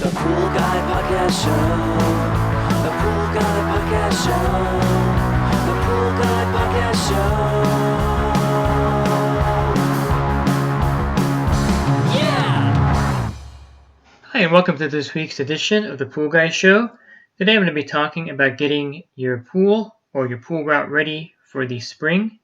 The Pool Guy Podcast Show. The Pool Guy Podcast Show. The Pool Guy Podcast Show. Yeah! Hi, and welcome to this week's edition of the Pool Guy Show. Today I'm going to be talking about getting your pool or your pool route ready for the spring.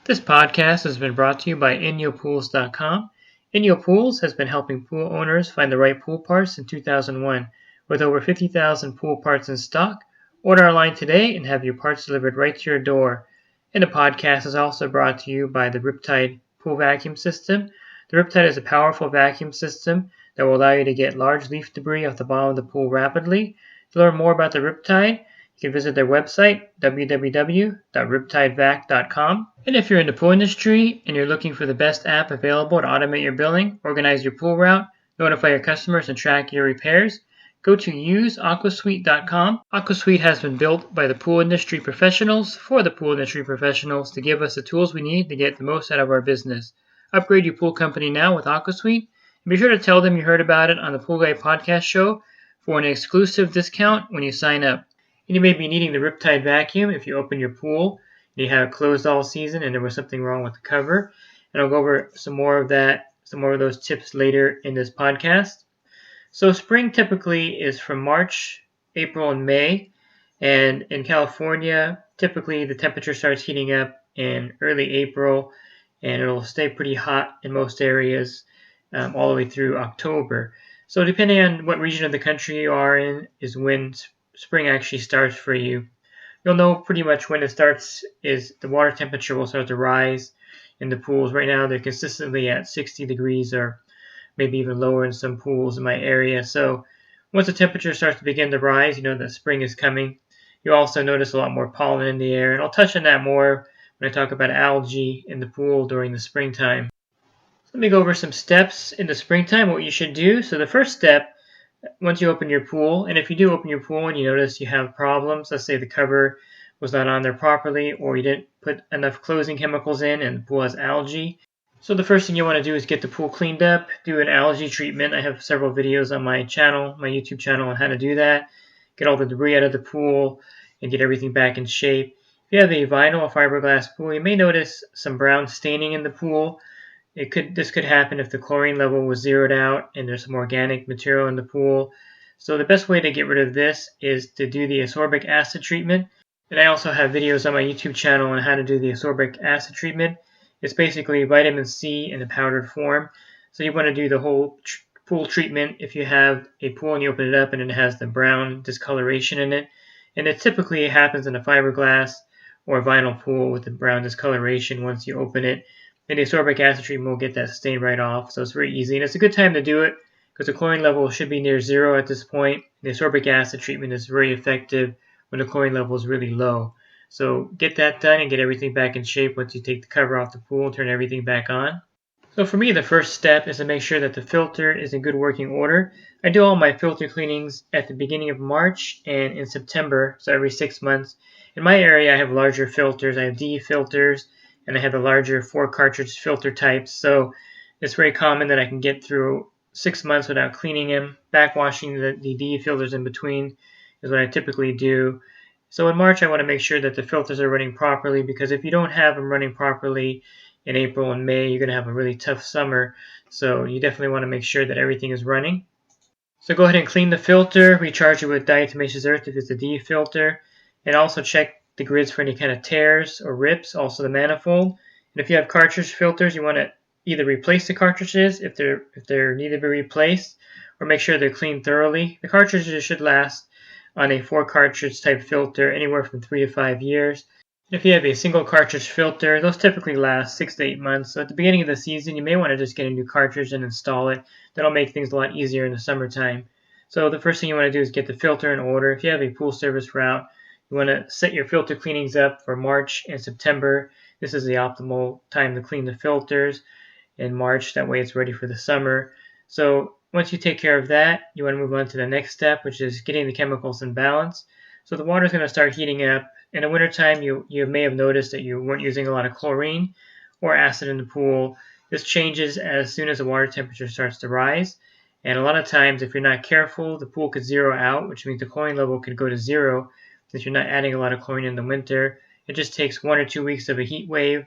This podcast has been brought to you by InyoPools.com. Inyo Pools has been helping pool owners find the right pool parts since 2001. With over 50,000 pool parts in stock, order online today and have your parts delivered right to your door. And the podcast is also brought to you by the Riptide Pool Vacuum System. The Riptide is a powerful vacuum system that will allow you to get large leaf debris off the bottom of the pool rapidly. To learn more about the Riptide, you can visit their website, www.riptidevac.com. And if you're in the pool industry and you're looking for the best app available to automate your billing, organize your pool route, notify your customers, and track your repairs, go to useaquasuite.com. AquaSuite has been built by the pool industry professionals for the pool industry professionals to give us the tools we need to get the most out of our business. Upgrade your pool company now with AquaSuite, and be sure to tell them you heard about it on the Pool Guy Podcast Show for an exclusive discount when you sign up. And you may be needing the Riptide vacuum if you open your pool and you have it closed all season and there was something wrong with the cover. And I'll go over some more of those tips later in this podcast. So spring typically is from March, April, and May. And in California, typically the temperature starts heating up in early April, and it'll stay pretty hot in most areas all the way through October. So depending on what region of the country you are in is when spring actually starts for you. You'll know pretty much when it starts is the water temperature will start to rise in the pools. Right now they're consistently at 60 degrees or maybe even lower in some pools in my area. So once the temperature starts to begin to rise, you know that spring is coming. You also notice a lot more pollen in the air, and I'll touch on that more when I talk about algae in the pool during the springtime. So let me go over some steps in the springtime, what you should do. So the first step, once you open your pool, and if you do open your pool and you notice you have problems, let's say the cover was not on there properly or you didn't put enough closing chemicals in and the pool has algae. So the first thing you want to do is get the pool cleaned up, do an algae treatment. I have several videos on my channel, my YouTube channel, on how to do that. Get all the debris out of the pool and get everything back in shape. If you have a vinyl or fiberglass pool, you may notice some brown staining in the pool. This could happen if the chlorine level was zeroed out and there's some organic material in the pool. So the best way to get rid of this is to do the ascorbic acid treatment. And I also have videos on my YouTube channel on how to do the ascorbic acid treatment. It's basically vitamin C in a powdered form. So you want to do the whole pool treatment if you have a pool and you open it up and it has the brown discoloration in it. And it typically happens in a fiberglass or vinyl pool with the brown discoloration once you open it. And the ascorbic acid treatment will get that stain right off. So it's very easy. And it's a good time to do it because the chlorine level should be near zero at this point. The ascorbic acid treatment is very effective when the chlorine level is really low. So get that done and get everything back in shape once you take the cover off the pool and turn everything back on. So for me, the first step is to make sure that the filter is in good working order. I do all my filter cleanings at the beginning of March and in September, so every 6 months. In my area, I have larger filters. I have DE filters, and I have the larger 4-cartridge filter types. So it's very common that I can get through 6 months without cleaning them. Backwashing the DE filters in between is what I typically do. So in March, I want to make sure that the filters are running properly, because if you don't have them running properly in April and May, you're going to have a really tough summer. So you definitely want to make sure that everything is running. So go ahead and clean the filter, recharge it with diatomaceous earth if it's a DE filter, and also check the grids for any kind of tears or rips, also the manifold. And if you have cartridge filters, you want to either replace the cartridges if they're need to be replaced, or make sure they're cleaned thoroughly. The cartridges should last on a 4-cartridge type filter anywhere from 3 to 5 years. And if you have a single cartridge filter, those typically last 6 to 8 months. So at the beginning of the season, you may want to just get a new cartridge and install it. That'll make things a lot easier in the summertime. So the first thing you want to do is get the filter in order. If you have a pool service route, you want to set your filter cleanings up for March and September. This is the optimal time to clean the filters in March. That way it's ready for the summer. So once you take care of that, you want to move on to the next step, which is getting the chemicals in balance. So the water is going to start heating up. In the wintertime, you may have noticed that you weren't using a lot of chlorine or acid in the pool. This changes as soon as the water temperature starts to rise. And a lot of times, if you're not careful, the pool could zero out, which means the chlorine level could go to zero since you're not adding a lot of chlorine in the winter. It just takes 1 or 2 weeks of a heat wave,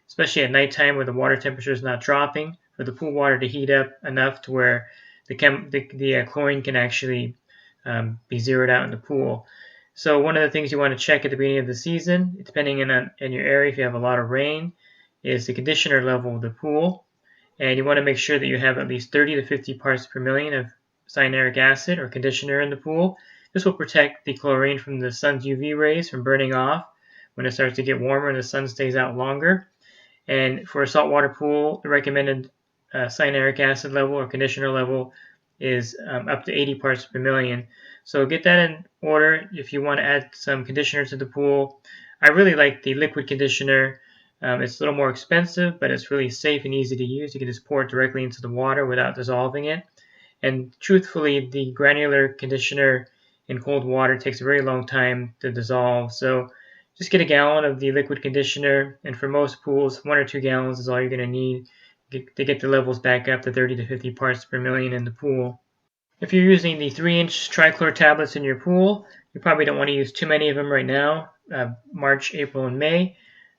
especially at nighttime where the water temperature is not dropping, for the pool water to heat up enough to where the chlorine can actually be zeroed out in the pool. So one of the things you want to check at the beginning of the season, depending on in your area, if you have a lot of rain, is the conditioner level of the pool. And you want to make sure that you have at least 30 to 50 parts per million of cyanuric acid or conditioner in the pool. This will protect the chlorine from the sun's UV rays from burning off when it starts to get warmer and the sun stays out longer. And for a saltwater pool, the recommended cyanuric acid level or conditioner level is up to 80 parts per million. So get that in order if you want to add some conditioner to the pool. I really like the liquid conditioner. It's a little more expensive, but it's really safe and easy to use. You can just pour it directly into the water without dissolving it. And truthfully, the granular conditioner in cold water takes a very long time to dissolve. So just get a gallon of the liquid conditioner, and for most pools, 1 or 2 gallons is all you're going to need to get the levels back up to 30 to 50 parts per million in the pool. If you're using the 3-inch trichlor tablets in your pool, you probably don't want to use too many of them right now, March, April, and May.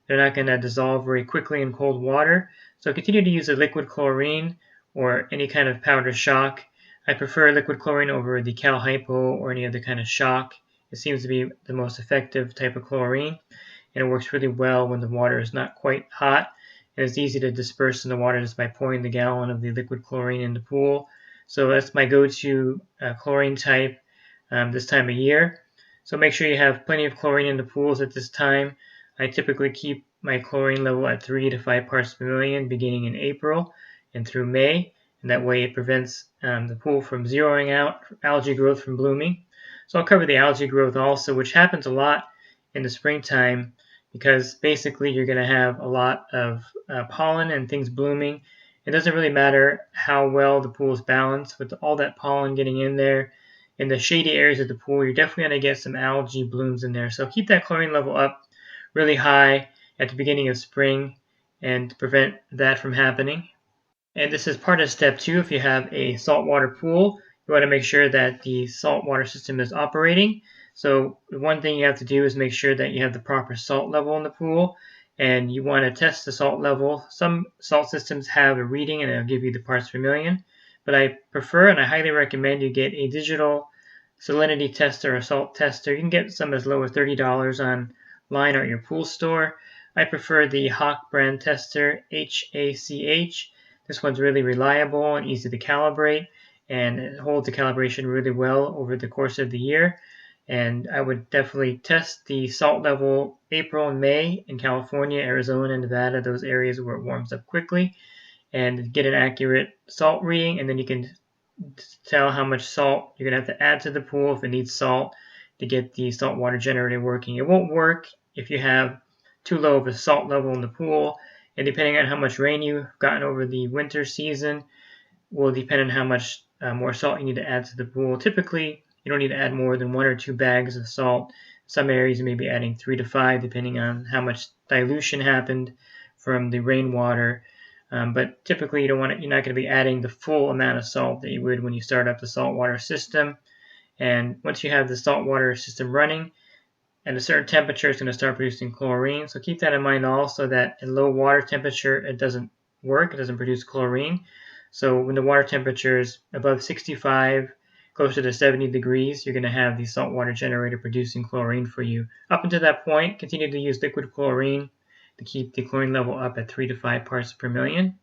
They're not going to dissolve very quickly in cold water. So continue to use a liquid chlorine or any kind of powder shock. I prefer liquid chlorine over the Cal Hypo or any other kind of shock. It seems to be the most effective type of chlorine, and it works really well when the water is not quite hot. And it's easy to disperse in the water just by pouring the gallon of the liquid chlorine in the pool. So that's my go-to chlorine type this time of year. So make sure you have plenty of chlorine in the pools at this time. I typically keep my chlorine level at 3 to 5 parts per million beginning in April and through May, and that way it prevents the pool from zeroing out, algae growth from blooming. So I'll cover the algae growth also, which happens a lot in the springtime because basically you're going to have a lot of pollen and things blooming. It doesn't really matter how well the pool is balanced with all that pollen getting in there. In the shady areas of the pool, you're definitely going to get some algae blooms in there. So keep that chlorine level up really high at the beginning of spring and prevent that from happening. And this is part of step 2. If you have a saltwater pool, you want to make sure that the saltwater system is operating. So one thing you have to do is make sure that you have the proper salt level in the pool, and you want to test the salt level. Some salt systems have a reading and it'll give you the parts per million, but I prefer and I highly recommend you get a digital salinity tester or salt tester. You can get some as low as $30 online or at your pool store. I prefer the Hach brand tester, HACH. This one's really reliable and easy to calibrate, and it holds the calibration really well over the course of the year. And I would definitely test the salt level April and May in California, Arizona, and Nevada, those areas where it warms up quickly, and get an accurate salt reading. And then you can tell how much salt you're going to have to add to the pool if it needs salt to get the saltwater generator working. It won't work if you have too low of a salt level in the pool, and depending on how much rain you've gotten over the winter season will depend on how much more salt you need to add to the pool. Typically, you don't need to add more than 1 or 2 bags of salt. Some areas you may be adding 3 to 5 depending on how much dilution happened from the rainwater. But typically you're not going to be adding the full amount of salt that you would when you start up the saltwater system. And once you have the saltwater system running, at a certain temperature, it's going to start producing chlorine. So keep that in mind also, that at low water temperature, it doesn't work. It doesn't produce chlorine. So when the water temperature is above 65, closer to 70 degrees, you're going to have the saltwater generator producing chlorine for you. Up until that point, continue to use liquid chlorine to keep the chlorine level up at 3 to 5 parts per million.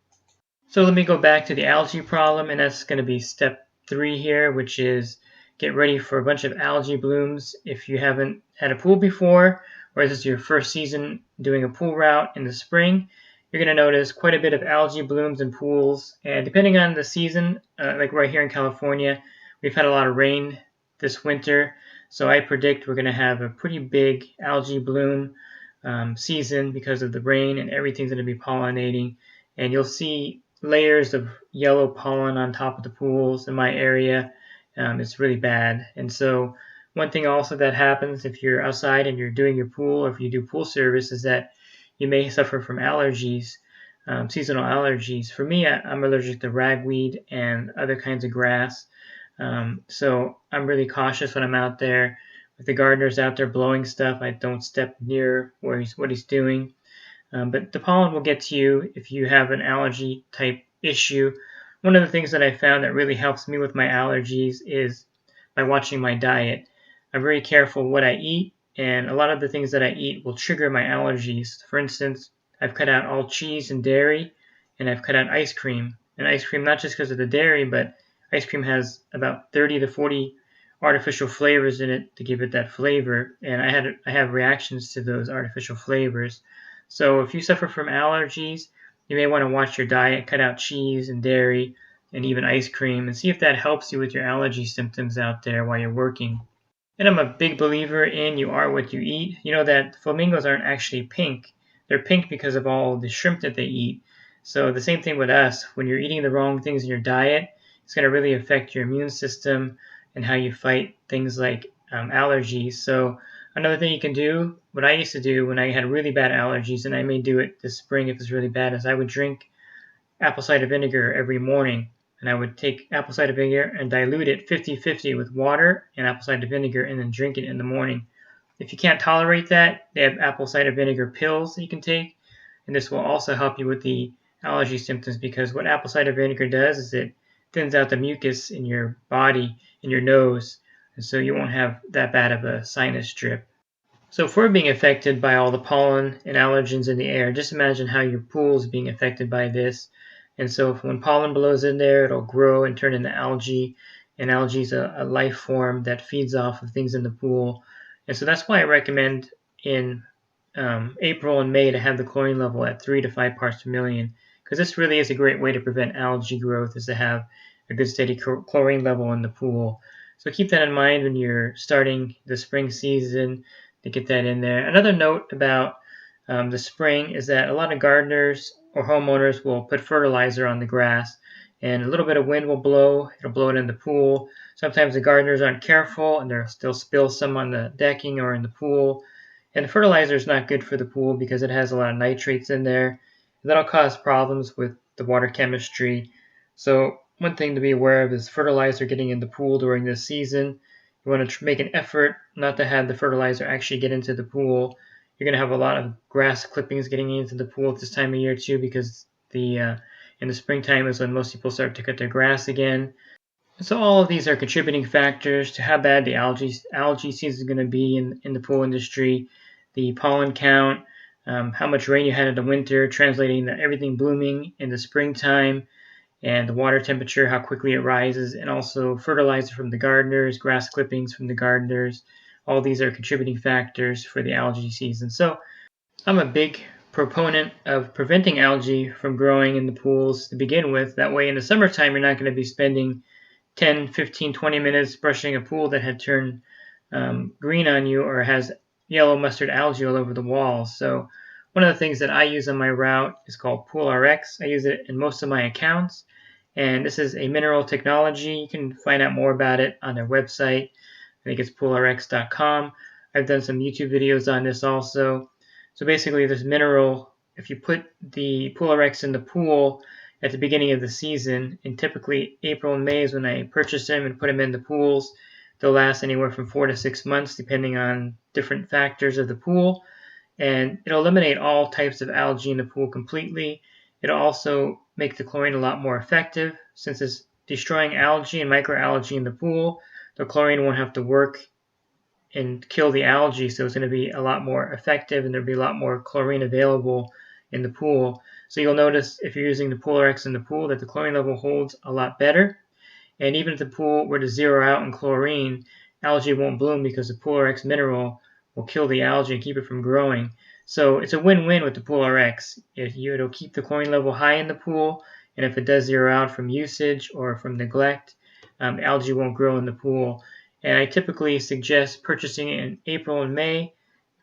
So let me go back to the algae problem, and that's going to be step 3 here, which is get ready for a bunch of algae blooms. If you haven't had a pool before, or this is your first season doing a pool route in the spring, you're going to notice quite a bit of algae blooms in pools. And depending on the season, like right here in California, we've had a lot of rain this winter, so I predict we're going to have a pretty big algae bloom season because of the rain, and everything's going to be pollinating. And you'll see layers of yellow pollen on top of the pools in my area. It's really bad. And so one thing also that happens if you're outside and you're doing your pool, or if you do pool service, is that you may suffer from allergies. seasonal allergies. For me, I'm allergic to ragweed and other kinds of grass. So I'm really cautious when I'm out there. If the gardener's out there blowing stuff, I don't step near what he's doing. But the pollen will get to you if you have an allergy type issue. One of the things that I found that really helps me with my allergies is by watching my diet. I'm very careful what I eat, and a lot of the things that I eat will trigger my allergies. For instance, I've cut out all cheese and dairy, and I've cut out ice cream. And ice cream, not just because of the dairy, but ice cream has about 30 to 40 artificial flavors in it to give it that flavor, and I have reactions to those artificial flavors. So if you suffer from allergies, you may want to watch your diet, cut out cheese and dairy and even ice cream, and see if that helps you with your allergy symptoms out there while you're working. And I'm a big believer in you are what you eat. You know that flamingos aren't actually pink. They're pink because of all the shrimp that they eat. So the same thing with us. When you're eating the wrong things in your diet, it's going to really affect your immune system and how you fight things like allergies. So another thing you can do, what I used to do when I had really bad allergies, and I may do it this spring if it's really bad, is I would drink apple cider vinegar every morning. And I would take apple cider vinegar and dilute it 50-50 with water and apple cider vinegar and then drink it in the morning. If you can't tolerate that, they have apple cider vinegar pills that you can take. And this will also help you with the allergy symptoms, because what apple cider vinegar does is it thins out the mucus in your body, in your nose, and so you won't have that bad of a sinus drip. So if we're being affected by all the pollen and allergens in the air, just imagine how your pool is being affected by this. And so when pollen blows in there, it'll grow and turn into algae. And algae is a life form that feeds off of things in the pool. And so that's why I recommend in April and May to have the chlorine level at 3 to 5 parts per million, because this really is a great way to prevent algae growth, is to have a good steady chlorine level in the pool. So keep that in mind when you're starting the spring season, to get that in there. Another note about the spring is that a lot of gardeners or homeowners will put fertilizer on the grass, and a little bit of wind will blow. It'll blow it in the pool. Sometimes the gardeners aren't careful and they'll spill some on the decking or in the pool. And the fertilizer is not good for the pool because it has a lot of nitrates in there. And that'll cause problems with the water chemistry. So one thing to be aware of is fertilizer getting in the pool during this season. You want to make an effort not to have the fertilizer actually get into the pool. You're going to have a lot of grass clippings getting into the pool at this time of year too, because in the springtime is when most people start to cut their grass again. So all of these are contributing factors to how bad the algae season is going to be in the pool industry. The pollen count, how much rain you had in the winter, translating to everything blooming in the springtime, and the water temperature, how quickly it rises, and also fertilizer from the gardeners, grass clippings from the gardeners. All these are contributing factors for the algae season. So I'm a big proponent of preventing algae from growing in the pools to begin with. That way in the summertime, you're not going to be spending 10, 15, 20 minutes brushing a pool that had turned green on you or has yellow mustard algae all over the walls. So one of the things that I use on my route is called Pool RX. I use it in most of my accounts. And this is a mineral technology. You can find out more about it on their website. I think it's poolrx.com. I've done some YouTube videos on this also. So basically this mineral, if you put the Pool RX in the pool at the beginning of the season, and typically April and May is when I purchase them and put them in the pools, they'll last anywhere from 4 to 6 months depending on different factors of the pool. And it'll eliminate all types of algae in the pool completely. It'll also make the chlorine a lot more effective. Since it's destroying algae and microalgae in the pool, the chlorine won't have to work and kill the algae, so it's going to be a lot more effective and there'll be a lot more chlorine available in the pool. So you'll notice if you're using the Pool RX in the pool that the chlorine level holds a lot better. And even if the pool were to zero out in chlorine, algae won't bloom because the Pool RX mineral will kill the algae and keep it from growing. So it's a win-win with the Pool RX. It'll keep the chlorine level high in the pool, and if it does zero out from usage or from neglect, algae won't grow in the pool. And I typically suggest purchasing it in April and May.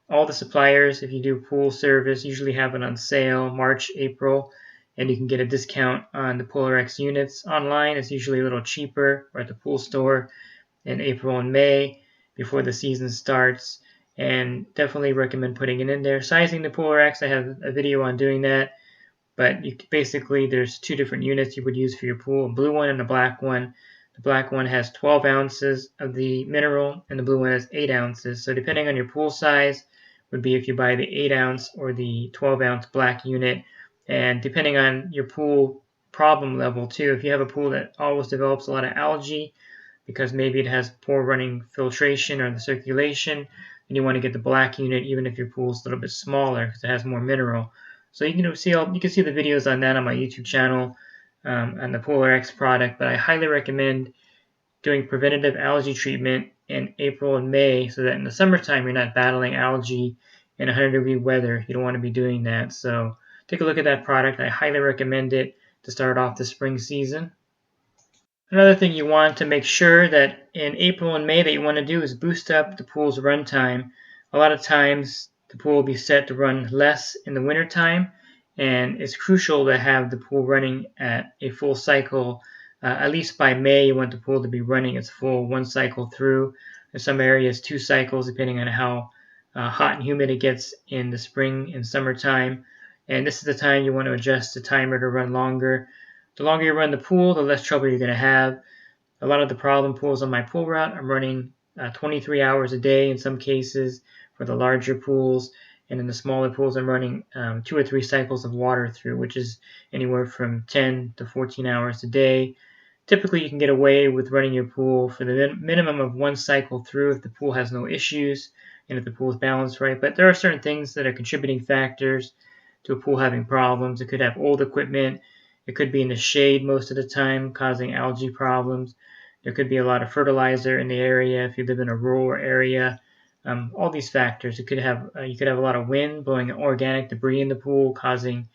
All the suppliers, if you do pool service, usually have it on sale March, April, and you can get a discount on the Pool RX units online. It's usually a little cheaper, or at the pool store in April and May before the season starts. And definitely recommend putting it in there. Sizing the Pool RX, I have a video on doing that. but basically there's two different units you would use for your pool, a blue one and a black one. The black one has 12 ounces of the mineral, and the blue one has 8 ounces. So depending on your pool size would be if you buy the 8 ounce or the 12 ounce black unit, and depending on your pool problem level too. If you have a pool that always develops a lot of algae because maybe it has poor running filtration or the circulation, then you want to get the black unit even if your pool is a little bit smaller because it has more mineral. So you can see the videos on that on my YouTube channel on the Polar X product, but I highly recommend doing preventative algae treatment in April and May so that in the summertime you're not battling algae in 100-degree weather. You don't want to be doing that. So take a look at that product. I highly recommend it to start off the spring season. Another thing you want to make sure that in April and May that you want to do is boost up the pool's run time. A lot of times the pool will be set to run less in the winter time, and it's crucial to have the pool running at a full cycle. At least by May, you want the pool to be running its full one cycle through. In some areas, 2 cycles, depending on how hot and humid it gets in the spring and summertime. And this is the time you want to adjust the timer to run longer. The longer you run the pool, the less trouble you're going to have. A lot of the problem pools on my pool route, I'm running 23 hours a day in some cases for the larger pools. And in the smaller pools, I'm running 2 or 3 cycles of water through, which is anywhere from 10 to 14 hours a day. Typically, you can get away with running your pool for the minimum of 1 cycle through if the pool has no issues and if the pool is balanced right. But there are certain things that are contributing factors to a pool having problems. It could have old equipment. It could be in the shade most of the time, causing algae problems. There could be a lot of fertilizer in the area if you live in a rural area. All these factors. You could have a lot of wind blowing organic debris in the pool, causing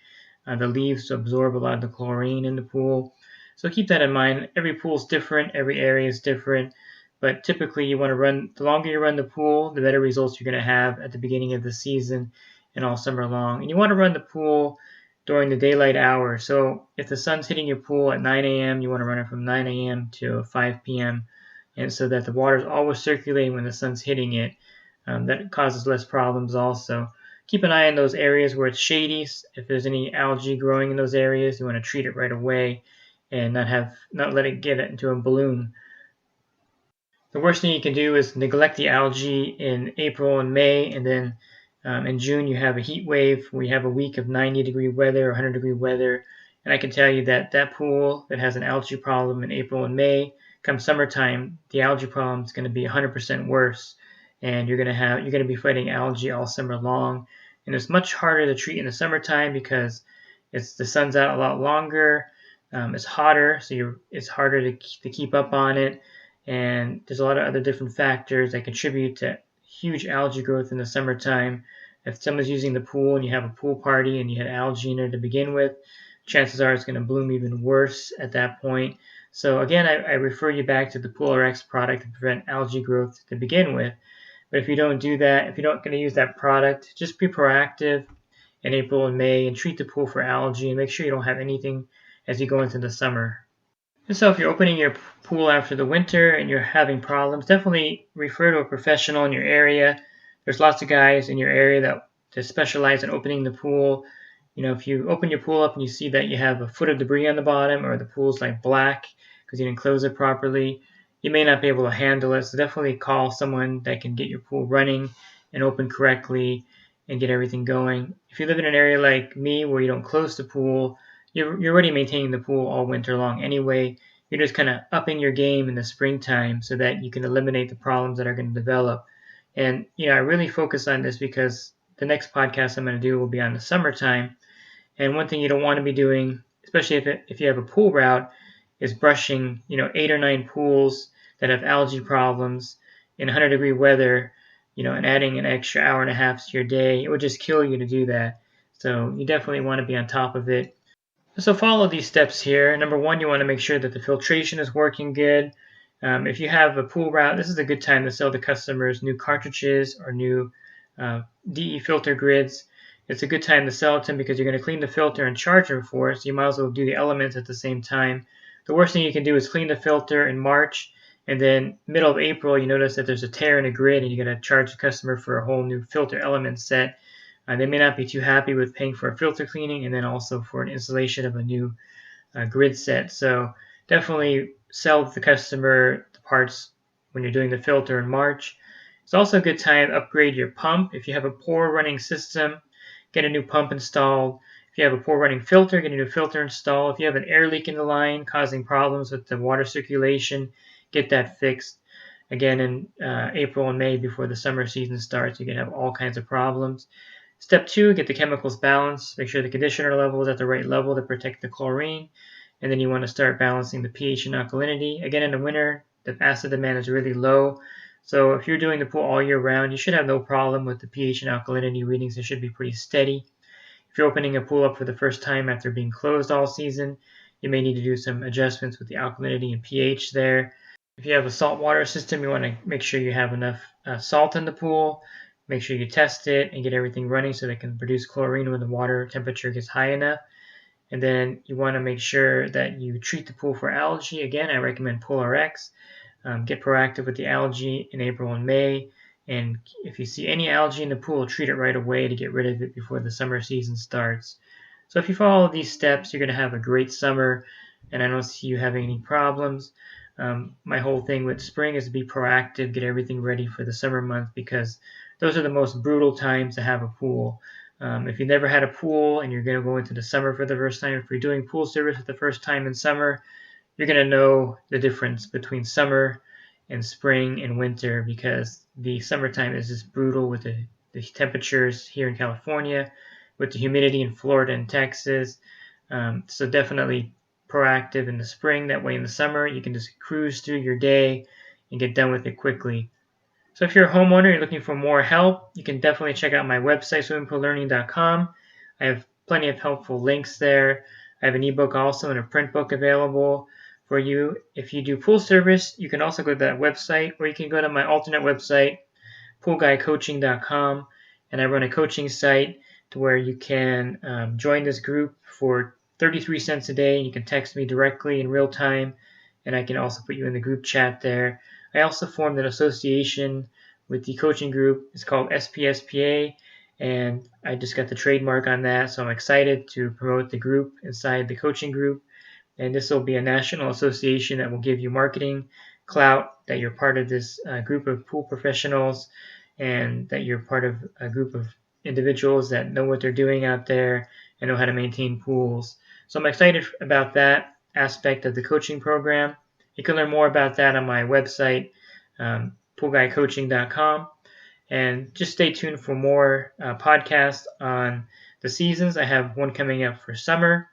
the leaves to absorb a lot of the chlorine in the pool. So keep that in mind. Every pool is different. Every area is different. But typically, you want to run. The longer you run the pool, the better results you're going to have at the beginning of the season and all summer long. And you want to run the pool during the daylight hours. So if the sun's hitting your pool at 9 a.m., you want to run it from 9 a.m. to 5 p.m. and so that the water is always circulating when the sun's hitting it. That causes less problems also. Keep an eye on those areas where it's shady. If there's any algae growing in those areas, you want to treat it right away and not let it get into a bloom. The worst thing you can do is neglect the algae in April and May, and then in June you have a heat wave. We have a week of 90-degree weather or 100-degree weather, and I can tell you that that pool that has an algae problem in April and May, come summertime, the algae problem is going to be 100% worse, and you're going to be fighting algae all summer long. And it's much harder to treat in the summertime because the sun's out a lot longer. It's hotter, so it's harder to keep up on it, and there's a lot of other different factors that contribute to huge algae growth in the summertime. If someone's using the pool and you have a pool party and you had algae in there to begin with, chances are it's going to bloom even worse at that point. So again, I refer you back to the Polar X product to prevent algae growth to begin with. But if you don't do that, if you're not going to use that product, just be proactive in April and May and treat the pool for algae and make sure you don't have anything as you go into the summer. And so if you're opening your pool after the winter and you're having problems, definitely refer to a professional in your area. There's lots of guys in your area that specialize in opening the pool. If you open your pool up and you see that you have a foot of debris on the bottom or the pool's like black because you didn't close it properly, you may not be able to handle it. So definitely call someone that can get your pool running and open correctly and get everything going. If you live in an area like me where you don't close the pool, you're already maintaining the pool all winter long anyway. You're just kind of upping your game in the springtime so that you can eliminate the problems that are going to develop. And I really focus on this because the next podcast I'm going to do will be on the summertime. And one thing you don't want to be doing, especially if you have a pool route, is brushing 8 or 9 pools that have algae problems in 100-degree weather, and adding an extra hour and a half to your day. It would just kill you to do that. So you definitely want to be on top of it. So follow these steps here. Number 1, you want to make sure that the filtration is working good. If you have a pool route, this is a good time to sell to customers new cartridges or new DE filter grids. It's a good time to sell it to them because you're going to clean the filter and charge them for it, so you might as well do the elements at the same time. The worst thing you can do is clean the filter in March, and then middle of April you notice that there's a tear in a grid and you got to charge the customer for a whole new filter element set. They may not be too happy with paying for a filter cleaning and then also for an installation of a new grid set. So definitely sell the customer the parts when you're doing the filter in March. It's also a good time to upgrade your pump. If you have a poor running system, get a new pump installed. If you have a poor running filter, get a new filter installed. If you have an air leak in the line causing problems with the water circulation, get that fixed. Again, in April and May before the summer season starts, you can have all kinds of problems. Step 2, get the chemicals balanced. Make sure the conditioner level is at the right level to protect the chlorine. And then you want to start balancing the pH and alkalinity. Again, in the winter, the acid demand is really low. So if you're doing the pool all year round, you should have no problem with the pH and alkalinity readings. They should be pretty steady. If you're opening a pool up for the first time after being closed all season, you may need to do some adjustments with the alkalinity and pH there. If you have a saltwater system, you want to make sure you have enough salt in the pool. Make sure you test it and get everything running so that it can produce chlorine when the water temperature gets high enough. And then you want to make sure that you treat the pool for algae. Again, I recommend PoolRx. Get proactive with the algae in April and May. And if you see any algae in the pool, treat it right away to get rid of it before the summer season starts. So if you follow these steps, you're going to have a great summer, and I don't see you having any problems. My whole thing with spring is to be proactive, get everything ready for the summer month, because those are the most brutal times to have a pool. If you never had a pool and you're going to go into the summer for the first time, if you're doing pool service for the first time in summer, you're going to know the difference between summer and spring and winter, because the summertime is just brutal with the temperatures here in California, with the humidity in Florida and Texas. So definitely proactive in the spring. That way in the summer, you can just cruise through your day and get done with it quickly. So if you're a homeowner, you're looking for more help, you can definitely check out my website, swimmingpoollearning.com. I have plenty of helpful links there. I have an ebook also and a print book available for you. If you do pool service, you can also go to that website, or you can go to my alternate website, poolguycoaching.com, and I run a coaching site to where you can join this group for 33 cents a day, and you can text me directly in real time, and I can also put you in the group chat there. I also formed an association with the coaching group. It's called SPSPA, and I just got the trademark on that, so I'm excited to promote the group inside the coaching group. And this will be a national association that will give you marketing clout, that you're part of this group of pool professionals, and that you're part of a group of individuals that know what they're doing out there and know how to maintain pools. So I'm excited about that aspect of the coaching program. You can learn more about that on my website, poolguycoaching.com. And just stay tuned for more podcasts on the seasons. I have one coming up for summer,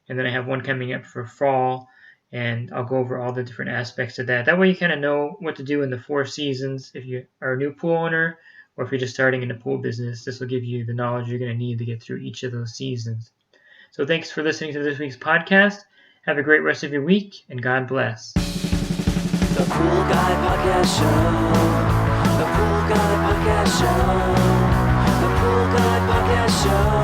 and then I have one coming up for fall, and I'll go over all the different aspects of that. That way you kind of know what to do in the 4 seasons if you are a new pool owner, or if you're just starting in the pool business. This will give you the knowledge you're going to need to get through each of those seasons. So thanks for listening to this week's podcast. Have a great rest of your week, and God bless. The Pool Guy Podcast Show. The Pool Guy Podcast Show. The Pool Guy Podcast Show.